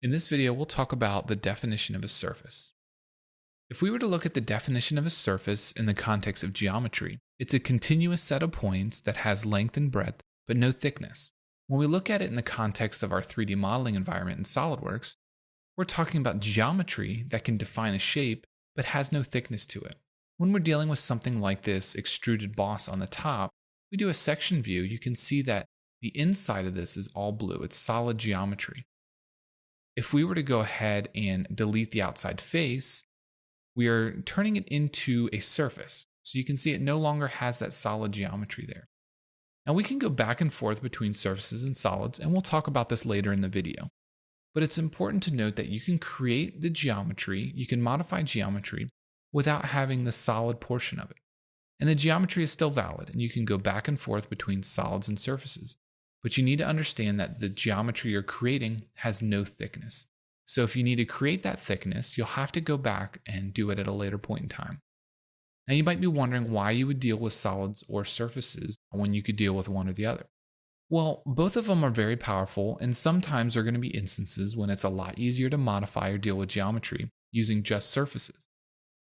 In this video, we'll talk about the definition of a surface. If we were to look at the definition of a surface in the context of geometry, it's a continuous set of points that has length and breadth, but no thickness. When we look at it in the context of our 3D modeling environment in SolidWorks, we're talking about geometry that can define a shape, but has no thickness to it. When we're dealing with something like this extruded boss on the top, we do a section view, you can see that the inside of this is all blue. It's solid geometry. If we were to go ahead and delete the outside face, we are turning it into a surface. So you can see it no longer has that solid geometry there. Now we can go back and forth between surfaces and solids, and we'll talk about this later in the video. But it's important to note that you can create the geometry, you can modify geometry without having the solid portion of it. And the geometry is still valid, and you can go back and forth between solids and surfaces. But you need to understand that the geometry you're creating has no thickness. So if you need to create that thickness, you'll have to go back and do it at a later point in time. Now you might be wondering why you would deal with solids or surfaces when you could deal with one or the other. Well, both of them are very powerful, and sometimes there are going to be instances when it's a lot easier to modify or deal with geometry using just surfaces.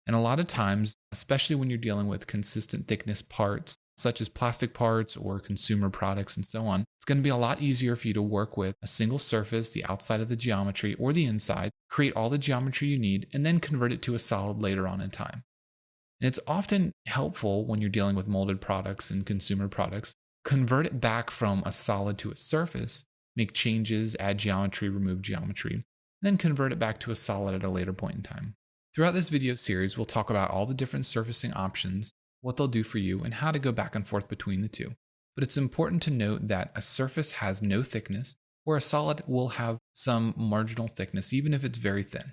And a lot of times, especially when you're dealing with consistent thickness parts, such as plastic parts or consumer products and so on, it's going to be a lot easier for you to work with a single surface, the outside of the geometry or the inside, create all the geometry you need, and then convert it to a solid later on in time. And it's often helpful when you're dealing with molded products and consumer products, convert it back from a solid to a surface, make changes, add geometry, remove geometry, and then convert it back to a solid at a later point in time. Throughout this video series, we'll talk about all the different surfacing options, what they'll do for you, and how to go back and forth between the two. But it's important to note that a surface has no thickness, where a solid will have some marginal thickness, even if it's very thin.